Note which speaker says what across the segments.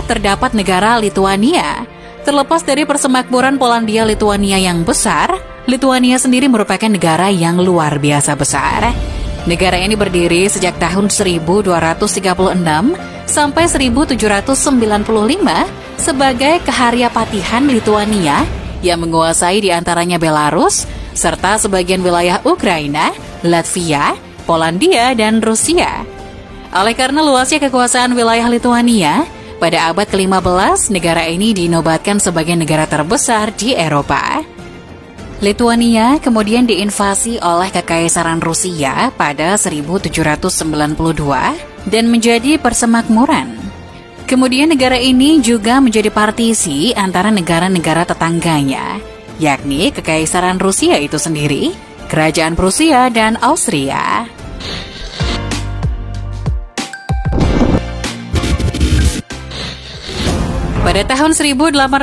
Speaker 1: terdapat negara Lituania. Terlepas dari persemakmuran Polandia-Lituania yang besar, Lituania sendiri merupakan negara yang luar biasa besar. Negara ini berdiri sejak tahun 1236 sampai 1795 sebagai Keharyapatihan Lituania yang menguasai diantaranya Belarus, serta sebagian wilayah Ukraina, Latvia, Polandia, dan Rusia. Oleh karena luasnya kekuasaan wilayah Lituania, pada abad ke-15, negara ini dinobatkan sebagai negara terbesar di Eropa. Lituania kemudian diinvasi oleh Kekaisaran Rusia pada 1792 dan menjadi persemakmuran. Kemudian negara ini juga menjadi partisi antara negara-negara tetangganya, yakni Kekaisaran Rusia itu sendiri, Kerajaan Prusia, dan Austria. Pada tahun 1821,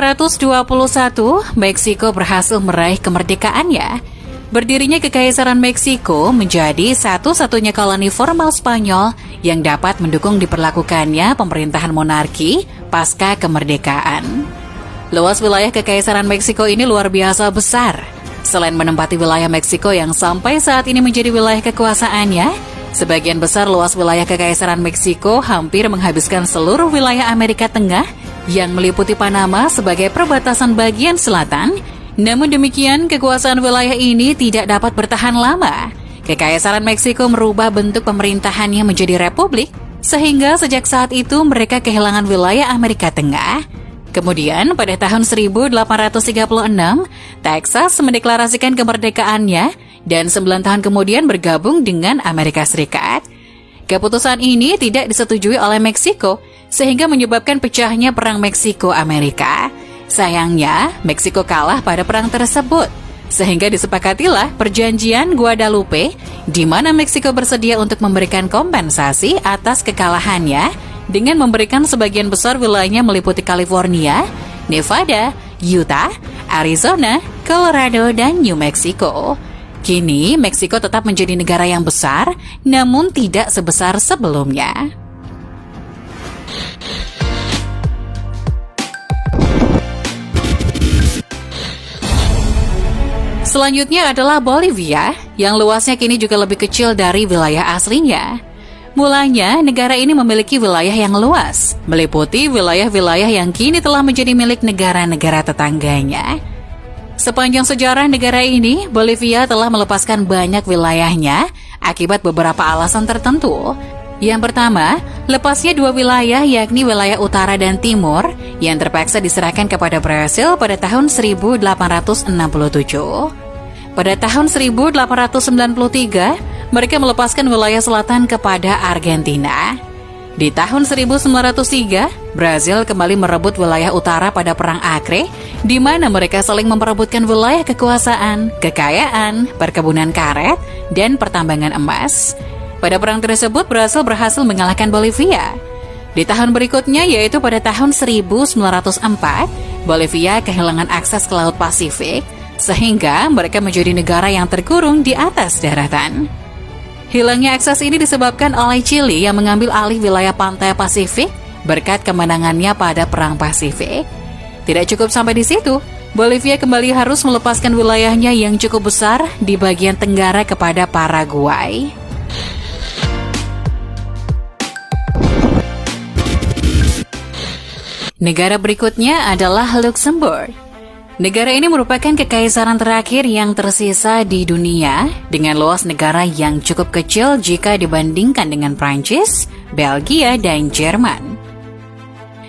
Speaker 1: Meksiko berhasil meraih kemerdekaannya. Berdirinya Kekaisaran Meksiko menjadi satu-satunya koloni formal Spanyol yang dapat mendukung diperlakukannya pemerintahan monarki pasca kemerdekaan. Luas wilayah Kekaisaran Meksiko ini luar biasa besar. Selain menempati wilayah Meksiko yang sampai saat ini menjadi wilayah kekuasaannya, sebagian besar luas wilayah Kekaisaran Meksiko hampir menghabiskan seluruh wilayah Amerika Tengah yang meliputi Panama sebagai perbatasan bagian selatan. Namun demikian, kekuasaan wilayah ini tidak dapat bertahan lama. Kekaisaran Meksiko merubah bentuk pemerintahannya menjadi republik, sehingga sejak saat itu mereka kehilangan wilayah Amerika Tengah. Kemudian pada tahun 1836, Texas mendeklarasikan kemerdekaannya dan 9 tahun kemudian bergabung dengan Amerika Serikat. Keputusan ini tidak disetujui oleh Meksiko, sehingga menyebabkan pecahnya Perang Meksiko-Amerika. Sayangnya, Meksiko kalah pada perang tersebut, sehingga disepakatilah Perjanjian Guadalupe, di mana Meksiko bersedia untuk memberikan kompensasi atas kekalahannya dengan memberikan sebagian besar wilayahnya meliputi California, Nevada, Utah, Arizona, Colorado, dan New Mexico. Kini, Meksiko tetap menjadi negara yang besar, namun tidak sebesar sebelumnya. Selanjutnya adalah Bolivia, yang luasnya kini juga lebih kecil dari wilayah aslinya. Mulanya, negara ini memiliki wilayah yang luas, meliputi wilayah-wilayah yang kini telah menjadi milik negara-negara tetangganya. Sepanjang sejarah negara ini, Bolivia telah melepaskan banyak wilayahnya akibat beberapa alasan tertentu. Yang pertama, lepasnya 2 wilayah yakni wilayah utara dan timur yang terpaksa diserahkan kepada Brasil pada tahun 1867. Pada tahun 1893, mereka melepaskan wilayah selatan kepada Argentina. Di tahun 1903, Brasil kembali merebut wilayah utara pada Perang Acre, di mana mereka saling memperebutkan wilayah kekuasaan, kekayaan, perkebunan karet, dan pertambangan emas. Pada perang tersebut, Brasil berhasil mengalahkan Bolivia. Di tahun berikutnya, yaitu pada tahun 1904, Bolivia kehilangan akses ke Laut Pasifik, sehingga mereka menjadi negara yang terkurung di atas daratan. Hilangnya akses ini disebabkan oleh Chili yang mengambil alih wilayah pantai Pasifik berkat kemenangannya pada Perang Pasifik. Tidak cukup sampai di situ, Bolivia kembali harus melepaskan wilayahnya yang cukup besar di bagian tenggara kepada Paraguay. Negara berikutnya adalah Luxembourg. Negara ini merupakan kekaisaran terakhir yang tersisa di dunia dengan luas negara yang cukup kecil jika dibandingkan dengan Prancis, Belgia, dan Jerman.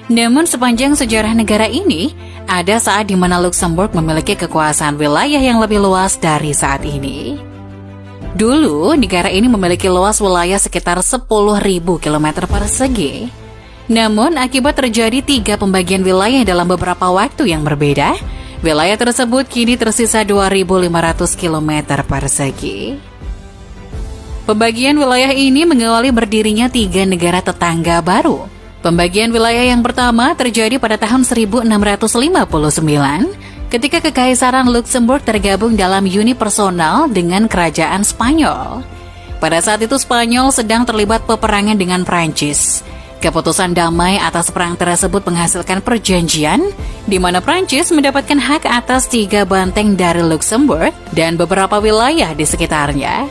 Speaker 1: Namun sepanjang sejarah negara ini, ada saat di mana Luxembourg memiliki kekuasaan wilayah yang lebih luas dari saat ini. Dulu, negara ini memiliki luas wilayah sekitar 10.000 km persegi. Namun, akibat terjadi 3 pembagian wilayah dalam beberapa waktu yang berbeda, wilayah tersebut kini tersisa 2.500 km persegi. Pembagian wilayah ini mengawali berdirinya 3 negara tetangga baru. Pembagian wilayah yang pertama terjadi pada tahun 1659 ketika Kekaisaran Luxembourg tergabung dalam uni personal dengan Kerajaan Spanyol. Pada saat itu Spanyol sedang terlibat peperangan dengan Prancis. Keputusan damai atas perang tersebut menghasilkan perjanjian di mana Prancis mendapatkan hak atas 3 banteng dari Luxembourg dan beberapa wilayah di sekitarnya.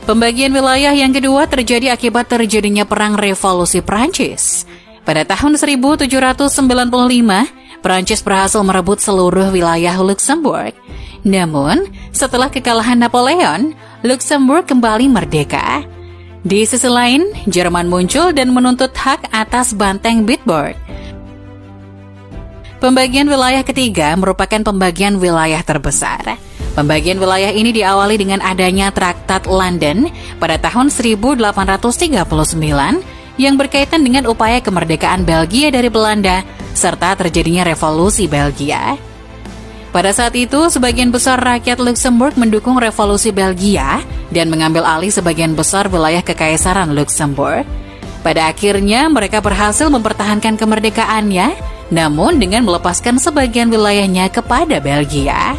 Speaker 1: Pembagian wilayah yang kedua terjadi akibat terjadinya Perang Revolusi Prancis. Pada tahun 1795, Prancis berhasil merebut seluruh wilayah Luxembourg. Namun, setelah kekalahan Napoleon, Luxembourg kembali merdeka. Di sisi lain, Jerman muncul dan menuntut hak atas banteng Bitburg. Pembagian wilayah ketiga merupakan pembagian wilayah terbesar. Pembagian wilayah ini diawali dengan adanya Traktat London pada tahun 1839 yang berkaitan dengan upaya kemerdekaan Belgia dari Belanda serta terjadinya revolusi Belgia. Pada saat itu, sebagian besar rakyat Luxembourg mendukung revolusi Belgia dan mengambil alih sebagian besar wilayah Kekaisaran Luxembourg. Pada akhirnya, mereka berhasil mempertahankan kemerdekaannya, namun dengan melepaskan sebagian wilayahnya kepada Belgia.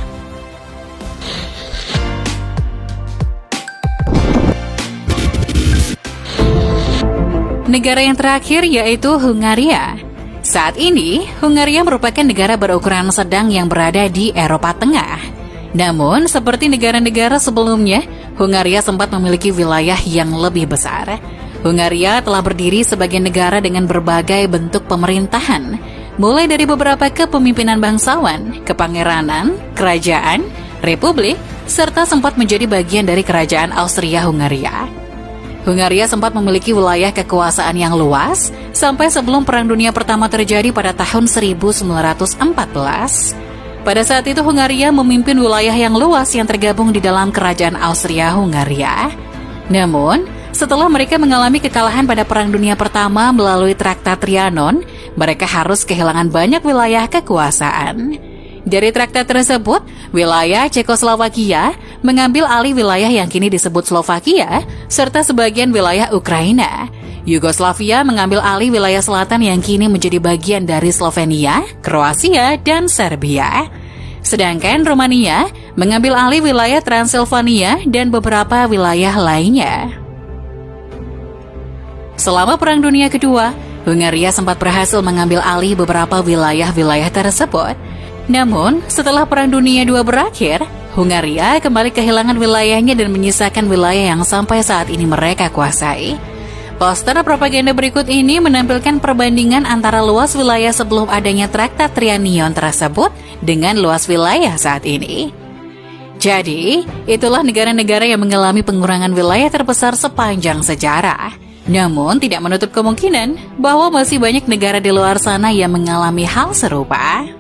Speaker 1: Negara yang terakhir yaitu Hungaria. Saat ini, Hungaria merupakan negara berukuran sedang yang berada di Eropa Tengah. Namun, seperti negara-negara sebelumnya, Hungaria sempat memiliki wilayah yang lebih besar. Hungaria telah berdiri sebagai negara dengan berbagai bentuk pemerintahan, mulai dari beberapa kepemimpinan bangsawan, kepangeranan, kerajaan, republik, serta sempat menjadi bagian dari kerajaan Austria-Hungaria. Hungaria sempat memiliki wilayah kekuasaan yang luas sampai sebelum Perang Dunia Pertama terjadi pada tahun 1914. Pada saat itu Hungaria memimpin wilayah yang luas yang tergabung di dalam kerajaan Austria-Hungaria. Namun, setelah mereka mengalami kekalahan pada Perang Dunia Pertama melalui Traktat Trianon, mereka harus kehilangan banyak wilayah kekuasaan. Dari traktat tersebut, wilayah Cekoslovakia mengambil alih wilayah yang kini disebut Slovakia, serta sebagian wilayah Ukraina. Yugoslavia mengambil alih wilayah selatan yang kini menjadi bagian dari Slovenia, Kroasia, dan Serbia. Sedangkan Rumania mengambil alih wilayah Transilvania dan beberapa wilayah lainnya. Selama Perang Dunia Kedua, Hungaria sempat berhasil mengambil alih beberapa wilayah-wilayah tersebut. Namun, setelah Perang Dunia II berakhir, Hungaria kembali kehilangan wilayahnya dan menyisakan wilayah yang sampai saat ini mereka kuasai. Poster propaganda berikut ini menampilkan perbandingan antara luas wilayah sebelum adanya Traktat Trianon tersebut dengan luas wilayah saat ini. Jadi, itulah negara-negara yang mengalami pengurangan wilayah terbesar sepanjang sejarah. Namun, tidak menutup kemungkinan bahwa masih banyak negara di luar sana yang mengalami hal serupa.